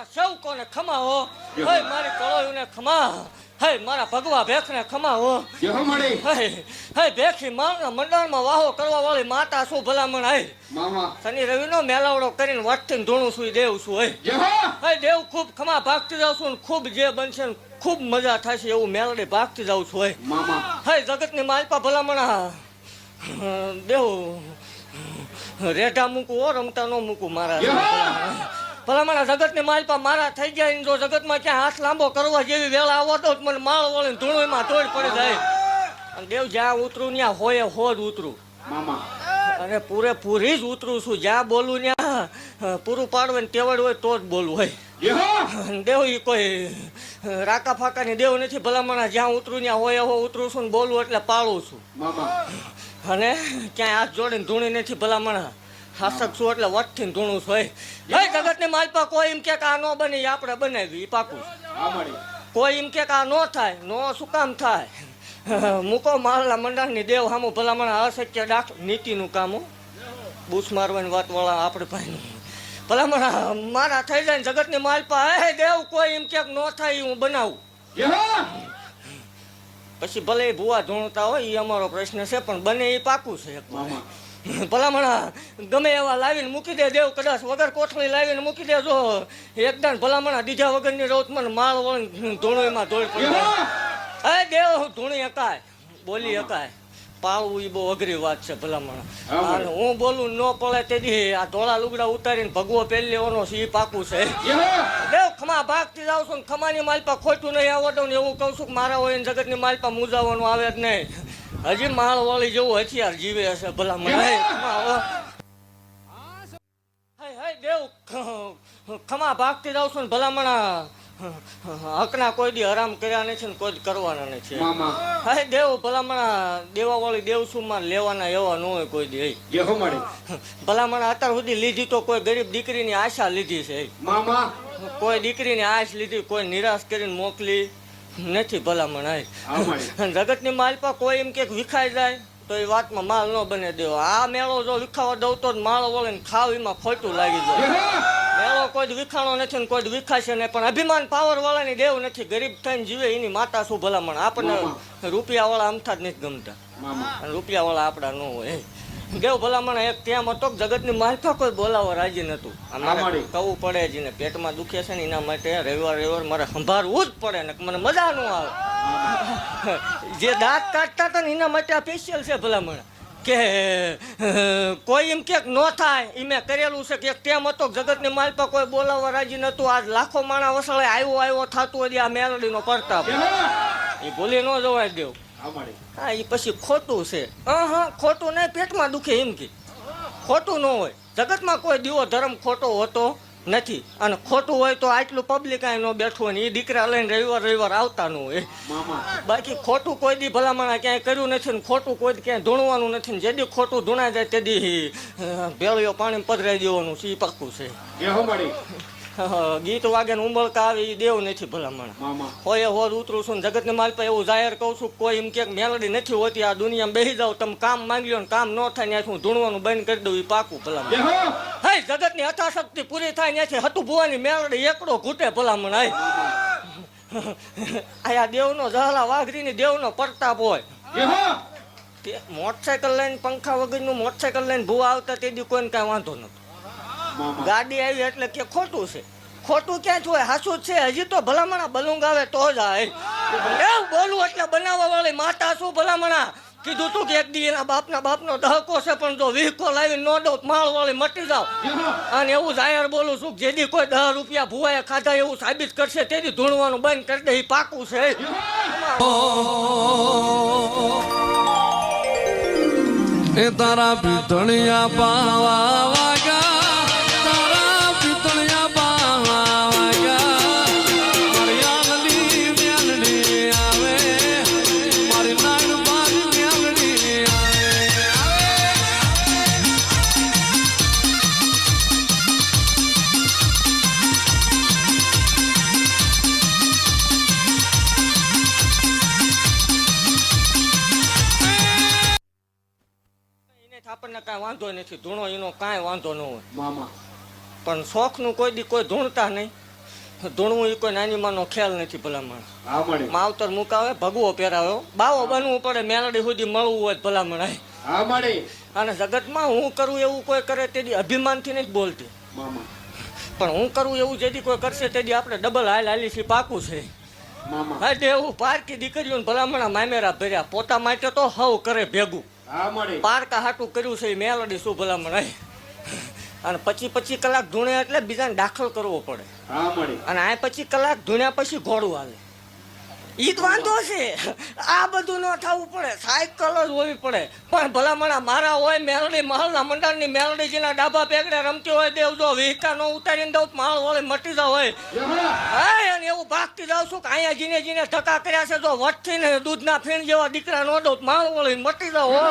મારા સૌ કોને ખમા હો હે મારી કળોયુને ખમા હે મારા ભગવા ભેખને ખમા હો હે ભેખી મારના મંડળમાં વાહો કરવા વાળી માતા શું ભલામણ હે મામા શનિ રવિનો મેલાવડો કરીને વટથી ધૂણું છું દેવ છું હે દેવ ખૂબ ખમા ભાગતી જાઉં છું ને ખૂબ જે બનશે ને ખૂબ મજા થશે એવું મેલડી ભાગતી જાઉં છું હે મામા હે જગતની માલપા ભલામણ દેવ રેઢા મૂકું હો રમતા ન મૂકું મારા ભલામણા જગતની માલપા મારા થઈ જાય ને જો જગતમાં ક્યાં હાથ લાંબો કરવા જેવી વેળા આવો તો મને માળ વળીને ધૂણોમાં તોડ પડી જાય અને દેવ જ્યાં ઉતરું ત્યાં હોય જ ઉતરું મામા અને પૂરેપૂરી જ ઉતરું છું જ્યાં બોલું ત્યાં પૂરું પાડવાનું ટેવડ હોય તો જ બોલવું હોય દેવ એ કોઈ રાકા ફાકાની દેવ નથી ભલામણા જ્યાં ઉતરું ત્યાં હોય એવો ઉતરું છું ને બોલું એટલે પાળું છું મામા અને ક્યાંય હાથ જોડીને ધૂણી નથી ભલામણા શાસક છું એટલે વટથી ધૂણું છું હે જગતની માલપા કોઈ એમ કે આ ન બને એ આપણે બનાવી એ પાકું કોઈ એમ કે આ ન થાય નો શું કામ થાય મૂકો મારલા મંડળની દેવ સામું ભલામણા અશક્ય નીતિનું કામ બૂસ મારવાની વાત વાળા આપણે ભાઈ ભલામણા મારા થઈ જાય ને જગતની માલપા હે દેવ કોઈ એમ ક્યાંક ન થાય હું બનાવું પછી ભલે ભૂવા ધૂણતા હોય એ અમારો પ્રશ્ન છે પણ બને એ પાકું છે ભલામણા ગમે એવા લાવીને મૂકી દે દેવ કદાચ વગર કોથળી લાવીને મૂકી દે જો એકદમ ભલામણા દીધા વગરની રોત મને માળ વળી ધૂણો એમાં ધોઈ પડી હે દેવ હું ધૂણી હકાય બોલી હકાય પાળવું એ બહુ અઘરી વાત છે ભલામણા હું બોલું ન પડે તેથી આ ધોળા લુગડા ઉતારીને ભગવો પહેરી લેવાનો છે એ પાકું છે દેવ ખમા ભાગતી જાઉં છું ને ખમાની માલપા ખોટું નહીં આવડતું ને એવું કહું છું કે મારા હોય જગતની માલપા મૂજાવાનું આવે જ નહીં હજી માળ વાળી જેવું હથિયાર જીવે હશે ભલામણ દેવ ખમા ભાગતી જાઉં છું ને ભલામણા હકના કોઈ દી હરામ કર્યા નથી ને કોઈ કરવાના નથી હા દેવ ભલામણા દેવા વાળી દેવ શું માં લેવાના એવા ન હોય કોઈ દી ભલામણા અત્યાર સુધી લીધી તો કોઈ ગરીબ દીકરીની આશા લીધી છે કોઈ દીકરીની આશ લીધી કોઈ નિરાશ કરીને મોકલી નથી ભલામણ જગતની માલપા કોઈ એમ કે વિખાઈ જાય તો એ વાતમાં માલ ન બને દેવો આ મેળો જો વિખાવા દઉં તો માળો વળીને ખાવ એમાં ખોટું લાગી જાય મેળો કોઈ વિખાણો નથી ને કોઈ વિખાશે નહીં પણ અભિમાન પાવર વાળાની દેવ નથી ગરીબ થઈને જીવે એની માતા શું ભલામણ આપણને રૂપિયા વાળા અમથા જ નથી ગમતા રૂપિયા વાળા આપડા ન હોય દેવ ભલામણ એક ત્યાં હતો જગતની માલપા કોઈ બોલાવવા રાજી નતું અમારે કહવું પડે જેને પેટમાં દુખે છે ને એના માટે રવિવાર મારે સંભાળવું જ પડે ને મને મજા ન આવે જે દાંત કાઢતા હતા ને એના માટે આ સ્પેશિયલ છે ભલામણ કે કોઈ એમ ક્યાંક ન થાય એ મેં કરેલું છે કે તેમ હતો જગતની માલપા કોઈ બોલાવવા રાજી નતું આજ લાખો માણા વસાળે આવ્યો થતું હોય આ મેલડીનો પ્રતાપ એ ભૂલી ન જવાય દેવ હા એ પછી ખોટું છે ખોટું નહીં પેટમાં દુખે એમ કે ખોટું ન હોય જગતમાં કોઈ દીવો ધર્મ ખોટો હોતો નથી અને ખોટું હોય તો આટલું પબ્લિક અહીં ન બેઠું હોય ને એ દીકરા લઈને રવિવાર આવતા ન હોય બાકી ખોટું કોઈ દી ભલામણા ક્યાંય કર્યું નથી ને ખોટું કોઈ ક્યાંય ધૂણવાનું નથી ને જે દી ખોટું ધૂણાઈ જાય તે દી ભેળીઓ પાણી પધરાઈ દેવાનું છે એ પાક્કું છે ગીત વાગે ને ઉંબળકા આવે એ દેવ નથી ભલામણ હોય હોદ ઉતરું છું જગતની માલપા એવું જાહેર કહું છું કોઈ એમ કે મેલડી નથી હોતી આ દુનિયામાં બેસી જાવ તમે કામ માંગ્યો ને કામ ન થાય ત્યાંથી હું ધૂણવાનું બંધ કરી દઉં એ પાકું ભલામણ હે જગતની યથાશક્તિ પૂરી થાય ત્યાંથી હતું ભુવાની મેલડી એકડો ઘૂટે ભલામણ હાય આ દેવનો જહલા વાઘરીની દેવનો પ્રતાપ હોય મોટરસાયકલ લઈને પંખા વગરનું મોટરસાયકલ લઈને ભૂવા આવતા તે દી કોઈને કાંઈ વાંધો નતો ગાડી આવી એટલે કે ખોટું છે ખોટું ક્યાં હોય હાસું છે હજી તો ભલામણા બલુંગ આવે તો જ એવું બોલું એટલે બનાવવા વાળી માતા શું ભલામણા કીધું તું કે એક દી એના બાપનો દહકો છે પણ જો વીહકો લાવી ન દો માળ વાળી મટી જાવ અને એવું જાહેર બોલું છું જેથી કોઈ 10 રૂપિયા ભુવાએ ખાધા એવું સાબિત કરશે તેથી ધૂણવાનું બંધ કરી દે એ પાકું છે એ તારા પીતળિયા પાવા વાગા તારા પીતળિયા પાવા વાગા મારી આંગળી મ્યાલડી આવે મારી નાગ મારી મ્યાલડી આપણને કાંઈ વાંધો નથી ધૂણો એનો કાંઈ વાંધો ન હોય પણ શોખનું કોઈ દી કોઈ ધૂણતા નહીં ધૂણવું એ કોઈ નાની માનો ખ્યાલ નથી ભલામણ. હા મળી. માવતર મુકાવે ભગવો પહેરાવ્યો બાવો બનવું પડે મેલડી સુધી મળવું હોય તો ભલામણ. હા મળી. અને જગતમાં હું કરું એવું કોઈ કરે તેથી અભિમાનથી નથી બોલતી, મામા પણ હું કરું એવું જેથી કોઈ કરશે તેથી આપણે ડબલ હાલી છે પાકું છે. મામા. હા દેવું પારકી દીકરીઓને ભલામણા મામેરા ભર્યા પોતા માટે તો હવ કરે ભેગું. હા મળી. પારકા હાટું કર્યું છે એ મેલડી શું ભલામણ. અને 25 કલાક ધૂણે એટલે બીજાને દાખલ કરવો પડે. હા મળી. અને આ 25 કલાક ધૂણ્યા પછી ઘોડું હાલે. ઈ જ વાંધો છે. આ બધું ન થવું પડે, સાયકલ જ હોવી પડે. પણ ભલામણા મારા હોય મેલડી મહલના મંડળની મેલડી જેના ડાબા પેગડે રમતી હોય દેવ જો વિહકા નો ઉતારીને દઉં માળ વળે મટી જાવ હોય. હા અને એવું ભાગતી જાઉં છું કે અહીંયા જીને ધક્કા કર્યા છે જો વટથી ને દૂધના ફીણ જેવા દીકરા નો દઉં માળ વળે મટી જાવ હો.